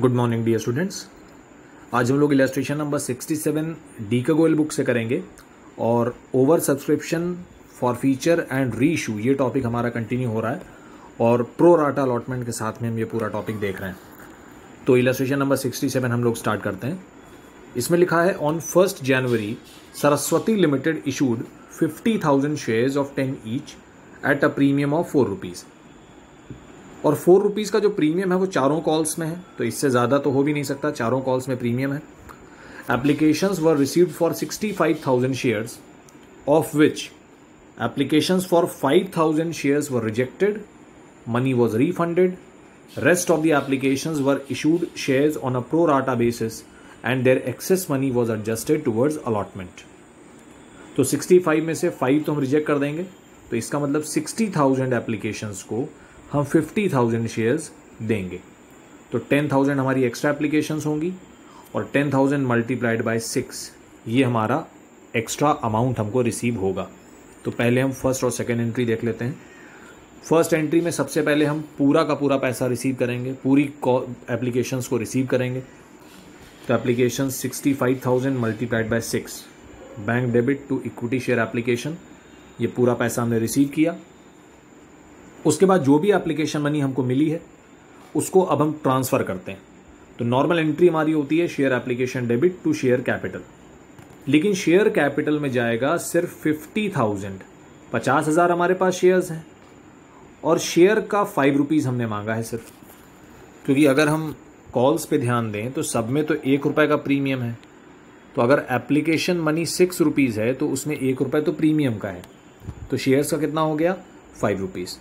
Good morning dear students. आज हम लोग इलस्ट्रेशन नंबर 67 डी का गोयल बुक से करेंगे और over subscription for feature and re issue ये टॉपिक हमारा कंटिन्यू हो रहा है और प्रो राटा अलॉटमेंट के साथ में हम ये पूरा टॉपिक देख रहे हैं। तो इलस्ट्रेशन नंबर 67 हम लोग स्टार्ट करते हैं। इसमें लिखा है on 1 January Saraswati limited issued 50,000 shares of 10 each at a premium of 4 rupees. और 4 रुपीज़ का जो प्रीमियम है वो चारों कॉल्स में है, तो इससे ज़्यादा तो हो भी नहीं सकता, चारों कॉल्स में प्रीमियम है। Applications were received for 65,000 shares of which applications for 5,000 shares were rejected, money was refunded, rest of the applications were issued shares on a pro rata basis and their excess money was adjusted towards allotment. तो 65 में से 5 तो हम reject कर देंगे, तो इसका मतलब 60,000 एप्लीकेशंस को हम 50,000 शेयर्स देंगे। तो 10,000 हमारी एक्स्ट्रा एप्लीकेशंस होंगी और 10,000 मल्टीप्लाइड बाय 6 ये हमारा एक्स्ट्रा अमाउंट हमको रिसीव होगा। तो पहले हम फर्स्ट और सेकंड एंट्री देख लेते हैं। फर्स्ट एंट्री में सबसे पहले हम पूरा का पूरा पैसा रिसीव करेंगे, पूरी एप्लीकेशंस को रिसीव करेंगे। तो application 65,000 multiplied by 6 bank debit to equity share application, ये पूरा पैसा हमने रिसीव किया। उसके बाद जो भी एप्लीकेशन मनी हमको मिली है उसको अब हम ट्रांसफ़र करते हैं। तो नॉर्मल एंट्री हमारी होती है share application debit to share capital, लेकिन शेयर कैपिटल में जाएगा सिर्फ 50,000। 50,000 हमारे पास शेयर्स हैं और शेयर का 5 रुपीज़ हमने मांगा है सिर्फ, क्योंकि अगर हम कॉल्स पे ध्यान दें तो सब में तो 1 रुपये का प्रीमियम है। तो अगर एप्लीकेशन मनी 6 रुपीज़ है तो उसमें 1 रुपये तो प्रीमियम का है, तो शेयर्स का कितना हो गया 5 रुपीज़।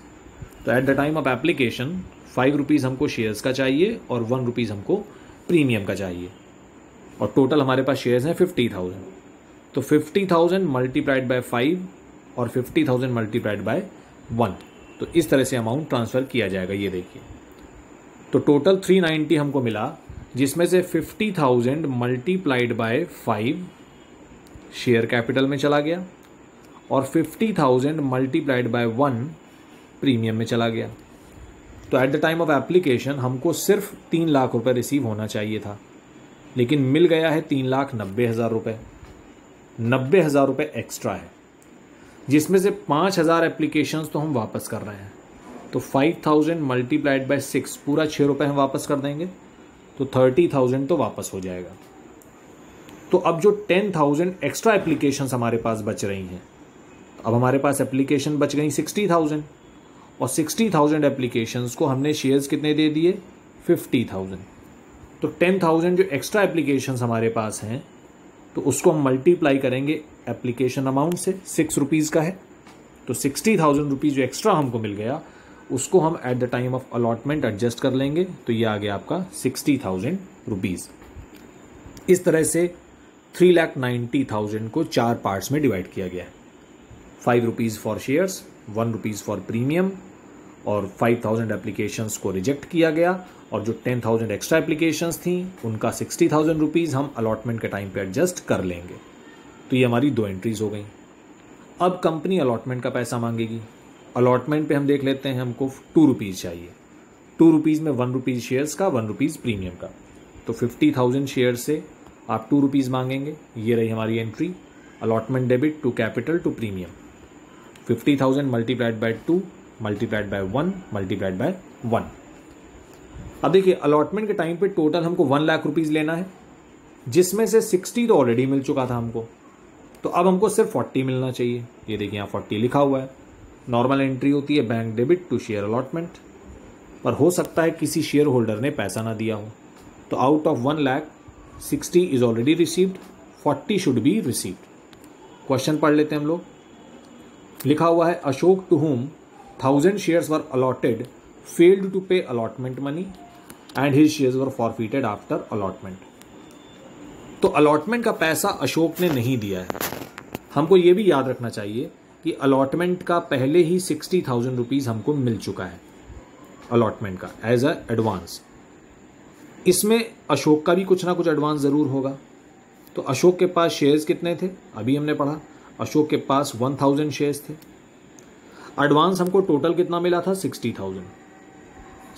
तो at the time of application 5 rupees हमको शेयर्स का चाहिए और 1 रुपीज़ हमको प्रीमियम का चाहिए, और टोटल हमारे पास शेयर्स हैं 50,000। तो 50,000 मल्टीप्लाइड बाय 5 और 50,000 मल्टीप्लाइड बाय 1, तो इस तरह से अमाउंट ट्रांसफ़र किया जाएगा। ये देखिए, तो टोटल 390 हमको मिला, जिसमें से 50,000 मल्टीप्लाइड बाय 5 शेयर कैपिटल में चला गया और 50,000 मल्टीप्लाइड बाय 1 प्रीमियम में चला गया। तो at the time of application हमको सिर्फ 3 लाख रुपए रिसीव होना चाहिए था, लेकिन मिल गया है 3,90,000 रुपये। 90,000 रुपये एक्स्ट्रा है, जिसमें से 5,000 एप्लीकेशंस तो हम वापस कर रहे हैं। तो 5,000 मल्टीप्लाइड बाय 6 पूरा 6 रुपये हम वापस कर देंगे, तो 30,000 तो वापस हो जाएगा। तो अब जो 10,000 एक्स्ट्रा एप्लीकेशंस हमारे पास बच रही हैं, अब हमारे पास एप्लीकेशन बच गई 60,000 और 60,000 एप्लीकेशंस को हमने शेयर्स कितने दे दिए 50,000। तो 10,000 जो एक्स्ट्रा एप्लीकेशंस हमारे पास हैं तो उसको हम मल्टीप्लाई करेंगे एप्लीकेशन अमाउंट से, 6 रुपीज़ का है, तो 60,000 रुपीज़ जो एक्स्ट्रा हमको मिल गया उसको हम at the time of allotment adjust कर लेंगे। तो ये आ गया आपका 60,000 रुपीज़। इस तरह से 3,90,000 को 4 पार्ट्स में डिवाइड किया गया है। 5 rupees for shares, 1 rupees for premium, और 5,000 एप्लीकेशंस को रिजेक्ट किया गया, और जो 10,000 एक्स्ट्रा एप्लीकेशंस थी उनका 60,000 रुपीज़ हम अलॉटमेंट के टाइम पे एडजस्ट कर लेंगे। तो ये हमारी 2 एंट्रीज हो गई। अब कंपनी अलॉटमेंट का पैसा मांगेगी। अलॉटमेंट पे हम देख लेते हैं, हमको 2 रुपीज़ चाहिए। 2 रुपीज़ में 1 रुपीज़ शेयर्स का, 1 रुपीज़ प्रीमियम का। तो 50,000 शेयर्स से आप 2 रुपीज़ मांगेंगे। ये रही हमारी entry, allotment debit to capital to premium. 50,000 multiplied by 2 multiplied by 1 multiplied by 1। अब देखिए, अलॉटमेंट के टाइम पे टोटल हमको 1 लाख रुपीज़ लेना है, जिसमें से 60 तो ऑलरेडी मिल चुका था हमको, तो अब हमको सिर्फ 40 मिलना चाहिए। ये देखिए यहाँ 40 लिखा हुआ है। नॉर्मल एंट्री होती है bank debit to share allotment, पर हो सकता है किसी शेयर होल्डर ने पैसा ना दिया हो। तो out of 1 lakh 60 is already received, 40 should be received. Question पढ़ लेते हैं हम लोग। लिखा हुआ है Ashok to whom 1,000 shares were allotted failed to pay allotment money and his shares were forfeited after allotment. तो अलॉटमेंट का पैसा अशोक ने नहीं दिया है। हमको ये भी याद रखना चाहिए कि अलॉटमेंट का पहले ही 60,000 रुपीज़ हमको मिल चुका है अलॉटमेंट का एज अ एडवांस। इसमें अशोक का भी कुछ ना कुछ एडवांस ज़रूर होगा। तो अशोक के पास शेयर्स कितने थे, अभी हमने पढ़ा, अशोक के पास 1,000 शेयर्स थे। एडवांस हमको टोटल कितना मिला था 60,000।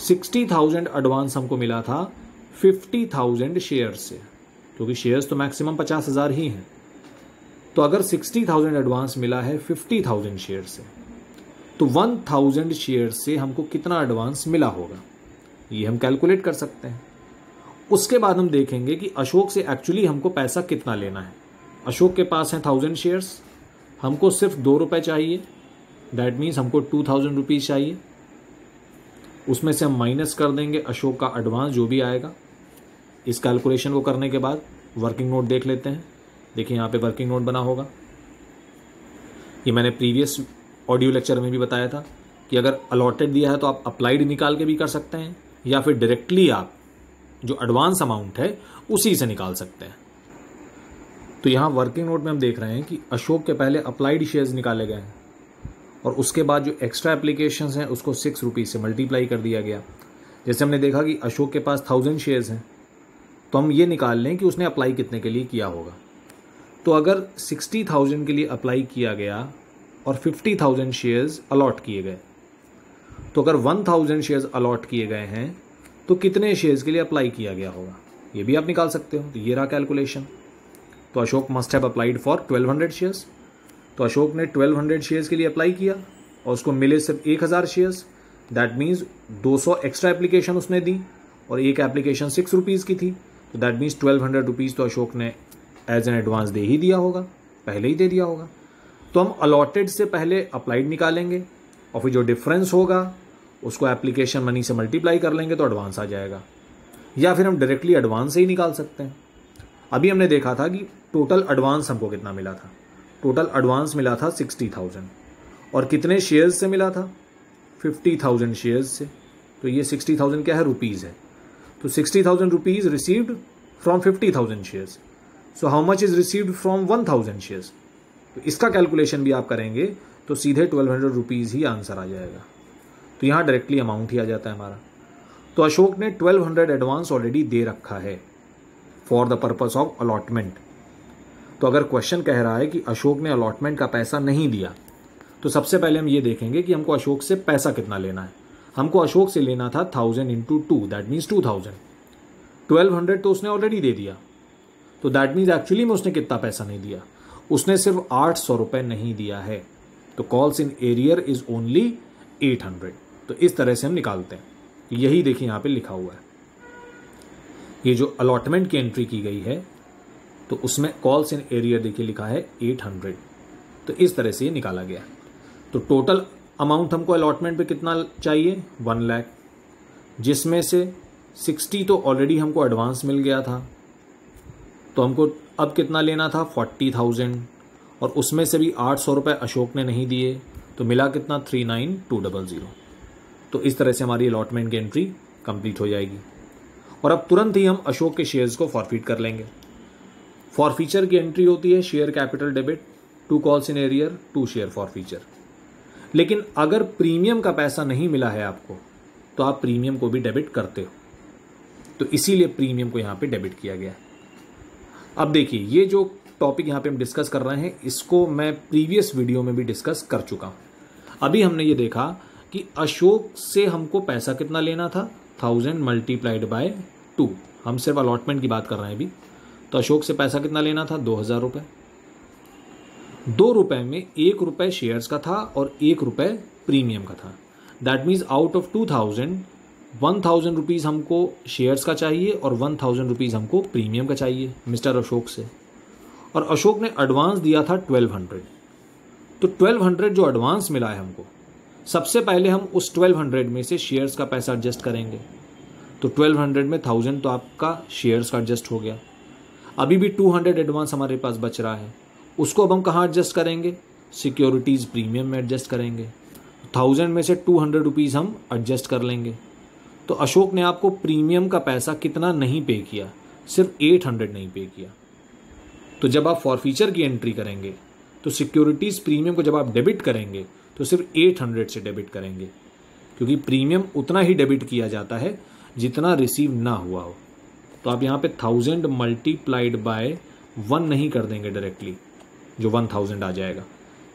60,000 एडवांस हमको मिला था 50,000 शेयर से, क्योंकि शेयर्स तो मैक्सिमम 50,000 ही हैं। तो अगर 60,000 एडवांस मिला है 50,000 शेयर से, तो 1,000 शेयर से हमको कितना एडवांस मिला होगा, ये हम कैलकुलेट कर सकते हैं। उसके बाद हम देखेंगे कि अशोक से एक्चुअली हमको पैसा कितना लेना है। अशोक के पास है 1000 शेयर्स, हमको सिर्फ 2 रुपये चाहिए, दैट मीन्स हमको 2000 रुपीज़ चाहिए। उसमें से हम माइनस कर देंगे अशोक का एडवांस जो भी आएगा। इस कैलकुलेशन को करने के बाद वर्किंग नोट देख लेते हैं। देखिए यहाँ पे वर्किंग नोट बना होगा। ये मैंने प्रीवियस ऑडियो लेक्चर में भी बताया था कि अगर अलॉटेड दिया है तो आप अप्लाइड निकाल के भी कर सकते हैं, या फिर डायरेक्टली आप जो एडवांस अमाउंट है उसी से निकाल सकते हैं। तो यहाँ वर्किंग नोट में हम देख रहे हैं कि अशोक के पहले अप्लाइड शेयर्स निकाले गए हैं और उसके बाद जो एक्स्ट्रा एप्लीकेशंस हैं उसको 6 रुपीज़ से मल्टीप्लाई कर दिया गया। जैसे हमने देखा कि अशोक के पास 1000 शेयर्स हैं, तो हम ये निकाल लें कि उसने अप्लाई कितने के लिए किया होगा। तो अगर 60,000 के लिए अप्लाई किया गया और 50,000 शेयर्स अलॉट किए गए, तो अगर 1,000 शेयर्स अलॉट किए गए हैं तो कितने शेयर्स के लिए अप्लाई किया गया होगा, ये भी आप निकाल सकते हो। तो ये रहा कैलकुलेशन। तो Ashok must have applied for 1200 shares. तो अशोक ने 1200 शेयर्स के लिए अप्लाई किया और उसको मिले सिर्फ 1000 shares. That means 200 extra application उसने दी और एक एप्लीकेशन 6 रुपीज़ की थी। तो दैट मीन्स 1200 रुपीज़ तो अशोक ने एज एन एडवांस दे ही दिया होगा, पहले ही दे दिया होगा। तो हम अलॉटेड से पहले अप्लाइड निकालेंगे और फिर जो डिफरेंस होगा उसको एप्लीकेशन मनी से मल्टीप्लाई कर लेंगे तो एडवांस आ जाएगा, या फिर हम डायरेक्टली एडवांस से ही निकाल सकते हैं। अभी हमने देखा था कि टोटल एडवांस हमको कितना मिला था। टोटल एडवांस मिला था 60,000 और कितने शेयर्स से मिला था, 50,000 शेयर्स से। तो ये 60,000 क्या है, रुपीज़ है। तो 60,000 rupees received from 50,000 shares. So how much is received from 1,000 shares. तो इसका कैलकुलेशन भी आप करेंगे तो सीधे 1200 रुपीज़ ही आंसर आ जाएगा। तो यहाँ डायरेक्टली अमाउंट ही आ जाता है हमारा। तो अशोक ने 1200 एडवांस ऑलरेडी दे रखा है for the purpose of allotment. तो अगर क्वेश्चन कह रहा है कि अशोक ने अलॉटमेंट का पैसा नहीं दिया, तो सबसे पहले हम ये देखेंगे कि हमको अशोक से पैसा कितना लेना है। हमको अशोक से लेना था 1000 इंटू 2, दैट मीन्स 2000। 1200 तो उसने ऑलरेडी दे दिया, तो दैट मीन्स एक्चुअली में उसने कितना पैसा नहीं दिया, उसने सिर्फ 800 रुपये नहीं दिया है। तो calls in arrear is only 800। तो इस तरह से हम निकालते हैं। यही देखिए यहाँ पे लिखा हुआ है, ये जो अलॉटमेंट की एंट्री की गई है तो उसमें कॉल्स इन एरियर देखिए लिखा है 800। तो इस तरह से ये निकाला गया। तो टोटल अमाउंट हमको अलॉटमेंट पे कितना चाहिए, 1 लाख, जिसमें से 60 तो ऑलरेडी हमको एडवांस मिल गया था। तो हमको अब कितना लेना था, 40,000, और उसमें से भी 800 रुपये अशोक ने नहीं दिए, तो मिला कितना, 39,200। तो इस तरह से हमारी अलॉटमेंट की एंट्री कंप्लीट हो जाएगी। और अब तुरंत ही हम अशोक के शेयर्स को फॉरफिट कर लेंगे। फॉरफीचर की एंट्री होती है share capital debit, 2 calls in arrear, 2 share forfeiture. लेकिन अगर प्रीमियम का पैसा नहीं मिला है आपको, तो आप प्रीमियम को भी डेबिट करते हो। तो इसीलिए प्रीमियम को यहाँ पे डेबिट किया गया है। अब देखिए, ये जो टॉपिक यहाँ पे हम डिस्कस कर रहे हैं, इसको मैं प्रीवियस वीडियो में भी डिस्कस कर चुका हूँ। अभी हमने ये देखा कि अशोक से हमको पैसा कितना लेना था, 1000 मल्टीप्लाइड बाय 2। हम सिर्फ अलॉटमेंट की बात कर रहे हैं अभी। तो अशोक से पैसा कितना लेना था, 2000 रुपये। 2 रुपये में 1 रुपये शेयर्स का था और 1 रुपये प्रीमियम का था। That means out of 2000, 1000 rupees हमको शेयर्स का चाहिए और 1000 रुपीज़ हमको प्रीमियम का चाहिए मिस्टर अशोक से। और अशोक ने एडवांस दिया था 1200। तो 1200 जो एडवांस मिला है हमको, सबसे पहले हम उस 1200 में से शेयर्स का पैसा एडजस्ट करेंगे। तो 1200 में 1000 तो आपका शेयर्स का एडजस्ट हो गया। अभी भी 200 एडवांस हमारे पास बच रहा है, उसको अब हम कहाँ एडजस्ट करेंगे, सिक्योरिटीज़ प्रीमियम में एडजस्ट करेंगे। 1000 में से 200 रुपीज़ हम एडजस्ट कर लेंगे। तो अशोक ने आपको प्रीमियम का पैसा कितना नहीं पे किया, सिर्फ 800 नहीं पे किया। तो जब आप फॉरफीचर की एंट्री करेंगे तो सिक्योरिटीज़ प्रीमियम को जब आप डेबिट करेंगे तो सिर्फ 800 से डेबिट करेंगे, क्योंकि प्रीमियम उतना ही डेबिट किया जाता है जितना रिसीव ना हुआ हो। तो आप यहाँ पे 1000 मल्टीप्लाइड बाय 1 नहीं कर देंगे डायरेक्टली, जो 1000 आ जाएगा।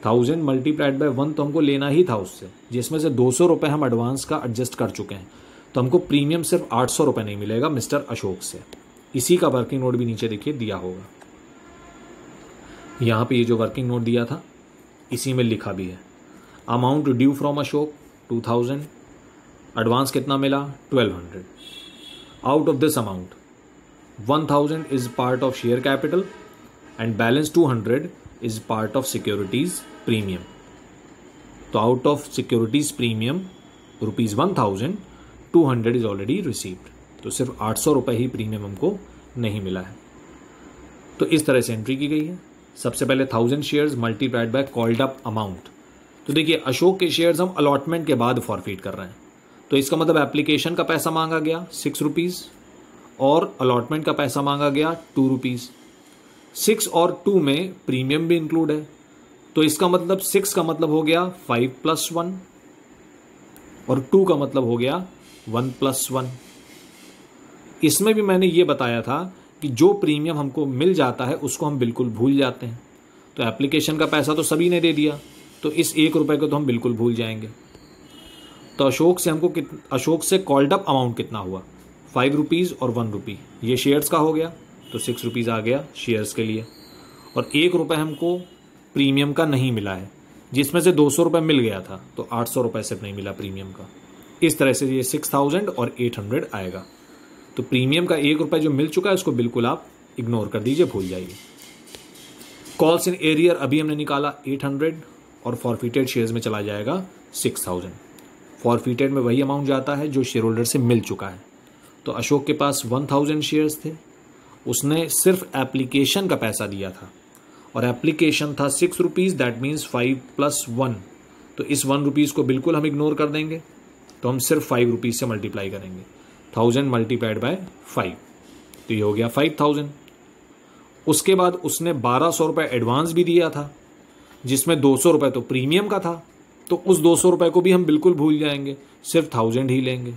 1000 मल्टीप्लाइड बाय 1 तो हमको लेना ही था उससे, जिसमें से 200 रुपये हम एडवांस का एडजस्ट कर चुके हैं। तो हमको प्रीमियम सिर्फ 800 रुपये नहीं मिलेगा मिस्टर अशोक से। इसी का वर्किंग नोट भी नीचे देखिए दिया होगा, यहाँ पे ये जो वर्किंग नोट दिया था इसी में लिखा भी है। Amount due from Ashok 2000, advance कितना मिला 1200। Out of this amount 1000 is part of share capital and balance 200 is part of securities premium. तो out of securities premium ₹1000, 200 is already received. तो सिर्फ 800 रुपये ही प्रीमियम हमको नहीं मिला है। तो इस तरह से एंट्री की गई है। सबसे पहले 1000 shares multiplied by called up amount. तो देखिए अशोक के शेयर्स हम अलॉटमेंट के बाद फॉरफीट कर रहे हैं, तो इसका मतलब एप्लीकेशन का पैसा मांगा गया 6 रुपीज़ और अलॉटमेंट का पैसा मांगा गया 2 रुपीज़। 6 और 2 में प्रीमियम भी इंक्लूड है, तो इसका मतलब 6 का मतलब हो गया 5 + 1 और 2 का मतलब हो गया 1 + 1। इसमें भी मैंने ये बताया था कि जो प्रीमियम हमको मिल जाता है उसको हम बिल्कुल भूल जाते हैं। तो एप्लीकेशन का पैसा तो सभी ने दे दिया, तो इस 1 रुपये को तो हम बिल्कुल भूल जाएंगे। तो अशोक से कॉल्ड अप अमाउंट कितना हुआ 5 रुपीज़ और 1 रुपी। ये शेयर्स का हो गया तो 6 रुपीज़ आ गया शेयर्स के लिए, और 1 रुपये हमको प्रीमियम का नहीं मिला है, जिसमें से 200 रुपये मिल गया था, तो 800 रुपये सिर्फ नहीं मिला प्रीमियम का। इस तरह से ये 6000 और 800 आएगा। तो प्रीमियम का 1 रुपये जो मिल चुका है उसको बिल्कुल आप इग्नोर कर दीजिए, भूल जाइए। कॉल्स इन एरियर अभी हमने निकाला 800 और फॉरफिटेड शेयर्स में चला जाएगा 6000। फॉरफिटेड में वही अमाउंट जाता है जो शेयर होल्डर से मिल चुका है। तो अशोक के पास 1000 शेयर्स थे, उसने सिर्फ एप्लीकेशन का पैसा दिया था और एप्लीकेशन था 6 रुपीज़, दैट मीन्स 5 + 1। तो इस 1 रुपीज़ को बिल्कुल हम इग्नोर कर देंगे, तो हम सिर्फ 5 रुपीज़ से मल्टीप्लाई करेंगे। 1000 मल्टीप्लाइड बाय 5, तो ये हो गया 5000। उसके बाद उसने 1200 रुपये एडवांस भी दिया था, जिसमें 200 रुपये तो प्रीमियम का था, तो उस 200 रुपये को भी हम बिल्कुल भूल जाएंगे, सिर्फ 1000 ही लेंगे।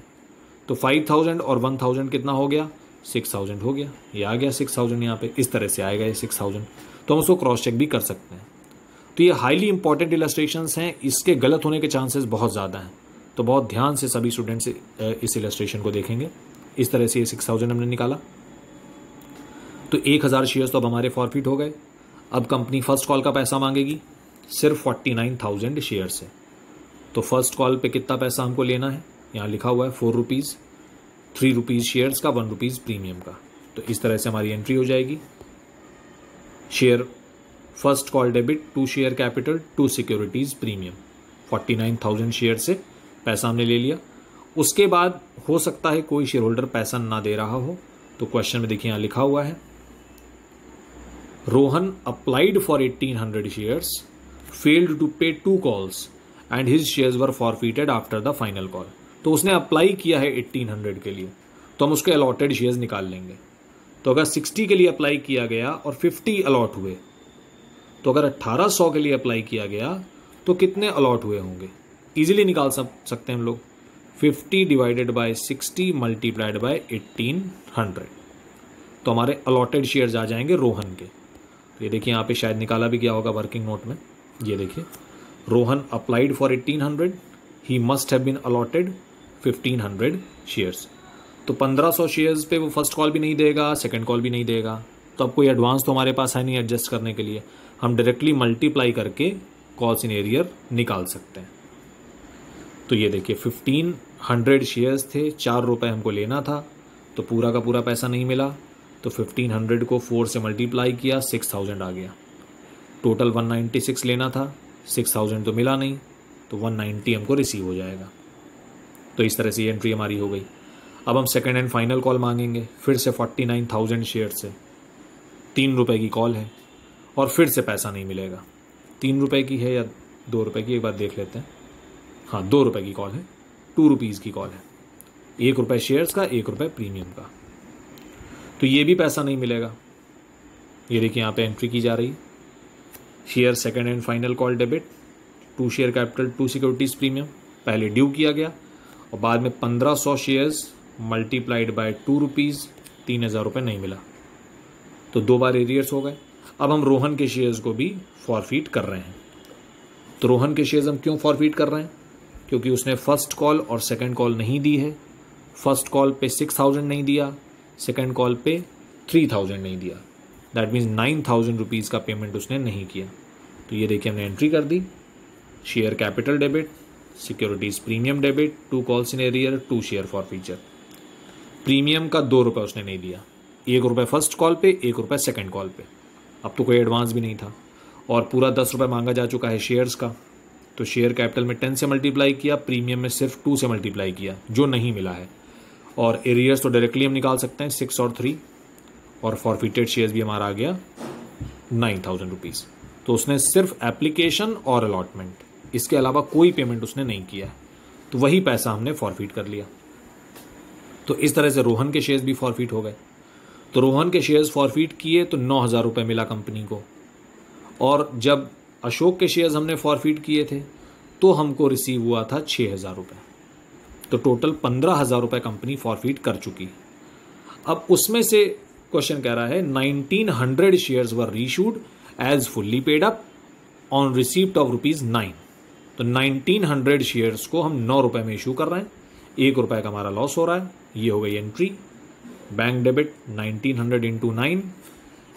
तो 5000 और 1000 कितना हो गया 6000 हो गया। ये आ गया 6000 यहाँ पे, इस तरह से आएगा ये 6000। तो हम उसको क्रॉस चेक भी कर सकते हैं। तो ये हाईली इंपॉर्टेंट इलस्ट्रेशंस हैं, इसके गलत होने के चांसेस बहुत ज़्यादा हैं, तो बहुत ध्यान से सभी स्टूडेंट्स इस इलस्ट्रेशन को देखेंगे। इस तरह से ये 6000 हमने निकाला। तो 1000 शेयर्स तो अब हमारे फॉरफिट हो गए। अब कंपनी फर्स्ट कॉल का पैसा मांगेगी सिर्फ 49000 शेयर से। तो फर्स्ट कॉल पे कितना पैसा हमको लेना है, यहाँ लिखा हुआ है 4 रुपीज़, 3 रुपीज़ शेयर्स का, 1 रुपीज़ प्रीमियम का। तो इस तरह से हमारी एंट्री हो जाएगी। Share first call debit 2 share capital 2 securities premium. 49000 share से पैसा हमने ले लिया। उसके बाद हो सकता है कोई शेयर होल्डर पैसा ना दे रहा हो, तो क्वेश्चन में देखिए यहाँ लिखा हुआ है Rohan applied for 1800 shares, failed to pay 2 calls and his shares were forfeited after the final call. तो उसने अप्लाई किया है 1800 के लिए, तो हम उसके अलॉटेड शेयर्स निकाल लेंगे। तो अगर 60 के लिए अप्लाई किया गया और 50 अलॉट हुए, तो अगर 1800 के लिए अप्लाई किया गया तो कितने अलॉट हुए होंगे, इजीली निकाल सकते हैं हम लोग। 50 डिवाइडेड बाय 60 मल्टीप्लाइड बाय 1800, तो हमारे अलॉटेड शेयर्स आ जाएंगे रोहन के। तो ये देखिए यहाँ पे शायद निकाला भी गया होगा वर्किंग नोट में, ये देखिए Rohan applied for 1800, he must have been allotted 1500 shares. तो 1500 शेयर्स पे वो फर्स्ट कॉल भी नहीं देगा, सेकंड कॉल भी नहीं देगा, तो अब कोई एडवांस तो हमारे पास है नहीं एडजस्ट करने के लिए, हम डायरेक्टली मल्टीप्लाई करके कॉल्स इन एरियर निकाल सकते हैं। तो ये देखिए 1500 शेयर्स थे, 4 रुपये हमको लेना था, तो पूरा का पूरा पैसा नहीं मिला, तो 1500 को 4 से मल्टीप्लाई किया, 6000 आ गया। टोटल 196 लेना था, 6000 तो मिला नहीं, तो 190 हमको रिसीव हो जाएगा। तो इस तरह से ये एंट्री हमारी हो गई। अब हम सेकंड एंड फाइनल कॉल मांगेंगे, फिर से 49000 शेयर से, 3 रुपये की कॉल है और फिर से पैसा नहीं मिलेगा। 3 रुपये की है या 2 रुपये की, एक बार देख लेते हैं। हाँ 2 रुपये की कॉल है, 2 रुपीज़ की कॉल है, 1 रुपये शेयर्स का, 1 रुपये प्रीमियम का। तो ये भी पैसा नहीं मिलेगा। ये देखिए यहाँ पे एंट्री की जा रही है, share second and final call debit 2 share capital 2 securities premium, पहले ड्यू किया गया और बाद में 1500 शेयर्स मल्टीप्लाइड बाय 2 रुपीज़, 3000 रुपये नहीं मिला, तो 2 बार एरियर्स हो गए। अब हम रोहन के शेयर्स को भी फॉरफिट कर रहे हैं। तो रोहन के शेयर्स हम क्यों फॉरफिट कर रहे हैं, क्योंकि उसने फर्स्ट कॉल और सेकंड कॉल नहीं दी है, फर्स्ट कॉल पे 6,000 नहीं दिया, सेकेंड कॉल पे 3,000 नहीं दिया, दैट मीन्स 9,000 रुपीज़ का पेमेंट उसने नहीं किया। तो ये देखिए हमने एंट्री कर दी, share capital debit, securities premium debit, 2 calls in arrear, 2 share forfeiture. Premium का 2 रुपये उसने नहीं दिया, 1 रुपये फर्स्ट कॉल पे, 1 रुपये सेकेंड कॉल पे। अब तो कोई एडवांस भी नहीं था, और पूरा 10 रुपये मांगा जा चुका है शेयर्स का। तो शेयर कैपिटल में 10 से मल्टीप्लाई किया, प्रीमियम में सिर्फ 2 से मल्टीप्लाई किया, जो नहीं मिला है। और एरियर्स तो डायरेक्टली हम निकाल सकते हैं, 6 और 3, और फॉरफिटेड शेयर्स भी हमारा आ गया 9,000 रुपीज़। तो उसने सिर्फ एप्लीकेशन और अलॉटमेंट, इसके अलावा कोई पेमेंट उसने नहीं किया, तो वही पैसा हमने फॉरफिट कर लिया। तो इस तरह से रोहन के शेयर्स भी फॉरफिट हो गए। तो रोहन के शेयर्स फॉरफिट किए तो 9,000 रुपये मिला कंपनी को, और जब अशोक के शेयर्स हमने फॉरफिट किए थे तो हमको रिसीव हुआ था 6,000 रुपये। तो टोटल 15,000 रुपये कंपनी फॉरफिट कर चुकी। अब उसमें से क्वेश्चन कह रहा है 1900 shares were reissued as fully paid up on receipt of ₹9। तो 1900 शेयर्स को हम 9 रुपये में इशू कर रहे हैं, 1 रुपये का हमारा लॉस हो रहा है। ये हो गई एंट्री, बैंक डेबिट 1900 इंटू 9,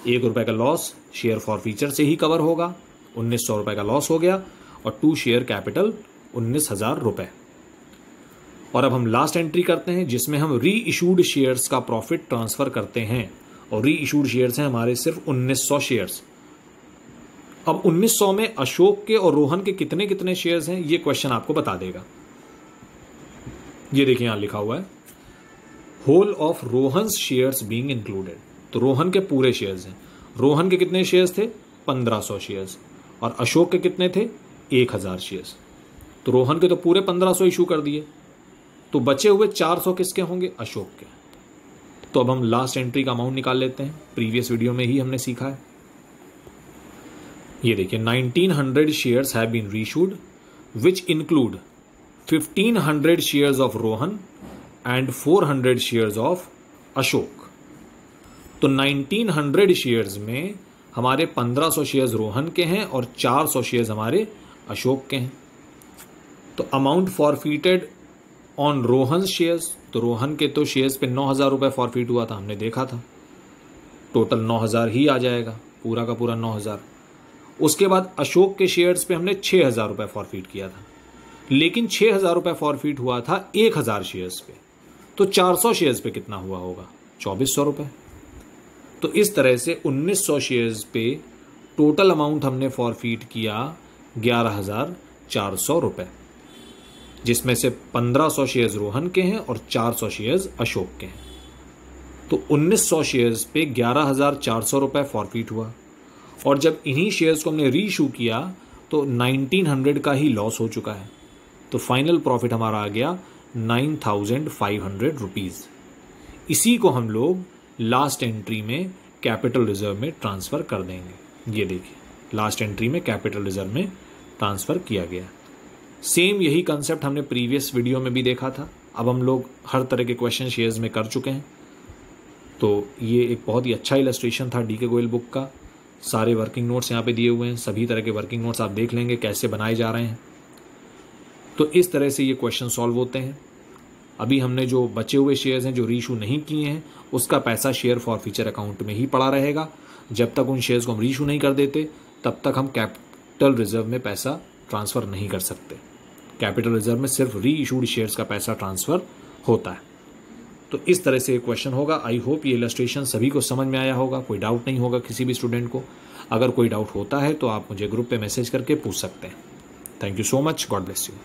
1 रुपये का लॉस शेयर फॉरफीचर से ही कवर होगा, 1900 रुपये का लॉस हो गया, और 2 शेयर कैपिटल 19,000 रुपये। और अब हम लास्ट एंट्री करते हैं जिसमें हम री इशूड शेयर्स का प्रॉफिट ट्रांसफर करते हैं, और री इशूड शेयर्स हैं हमारे सिर्फ 1900 शेयर्स। अब 1900 में अशोक के और रोहन के कितने कितने शेयर्स हैं ये क्वेश्चन आपको बता देगा। ये देखिए यहां लिखा हुआ है, whole of Rohan's shares being included. तो रोहन के पूरे शेयर्स हैं। रोहन के कितने शेयर्स थे? 1500 शेयर्स, और अशोक के कितने थे? 1000 शेयर्स। तो रोहन के तो पूरे 1500 इशू कर दिए, तो बचे हुए 400 किसके होंगे? अशोक के। तो अब हम लास्ट एंट्री का अमाउंट निकाल लेते हैं, प्रीवियस वीडियो में ही हमने सीखा है। ये देखिए 1900 shares have been reissued which include 1500 shares of Rohan and 400 shares of Ashok. तो 1900 शेयर्स में हमारे 1500 शेयर्स रोहन के हैं और 400 शेयर्स हमारे अशोक के हैं। तो amount forfeited on Rohan shares, तो रोहन के तो शेयर्स पे 9,000 रुपये फॉरफिट हुआ था, हमने देखा था, टोटल 9,000 ही आ जाएगा, पूरा का पूरा 9,000। उसके बाद अशोक के शेयर्स पे हमने 6,000 रुपये फॉरफिट किया था, लेकिन 6,000 रुपये फॉरफिट हुआ था 1,000 शेयर्स पे। तो 400 शेयर्स पे कितना हुआ होगा? 2,400 रुपये। तो इस तरह से 1900 शेयर्स पे टोटल अमाउंट हमने फॉरफिट किया 11,400 रुपये, जिसमें से 1500 शेयर्स रोहन के हैं और 400 शेयर्स अशोक के हैं। तो 1900 शेयर्स पे 11,400 रुपये फॉरफिट हुआ, और जब इन्हीं शेयर्स को हमने रीइशू किया तो 1900 का ही लॉस हो चुका है। तो फाइनल प्रॉफिट हमारा आ गया 9,500 रुपीज़। इसी को हम लोग लास्ट एंट्री में कैपिटल रिजर्व में ट्रांसफ़र कर देंगे। ये देखिए लास्ट एंट्री में कैपिटल रिजर्व में ट्रांसफ़र किया गया। सेम यही कंसेप्ट हमने प्रीवियस वीडियो में भी देखा था। अब हम लोग हर तरह के क्वेश्चन शेयर्स में कर चुके हैं। तो ये एक बहुत ही अच्छा इलस्ट्रेशन था डीके गोयल बुक का। सारे वर्किंग नोट्स यहाँ पे दिए हुए हैं, सभी तरह के वर्किंग नोट्स आप देख लेंगे कैसे बनाए जा रहे हैं। तो इस तरह से ये क्वेश्चन सॉल्व होते हैं। अभी हमने जो बचे हुए शेयर्स हैं जो रीइशू नहीं किए हैं, उसका पैसा शेयर फॉरफीचर अकाउंट में ही पड़ा रहेगा। जब तक उन शेयर्स को हम रीइशू नहीं कर देते तब तक हम कैपिटल रिजर्व में पैसा ट्रांसफ़र नहीं कर सकते। कैपिटल रिजर्व में सिर्फ री इशूड शेयर्स का पैसा ट्रांसफ़र होता है। तो इस तरह से क्वेश्चन होगा। आई होप ये इलस्ट्रेशन सभी को समझ में आया होगा, कोई डाउट नहीं होगा किसी भी स्टूडेंट को। अगर कोई डाउट होता है तो आप मुझे ग्रुप पे मैसेज करके पूछ सकते हैं। Thank you so much, God bless you.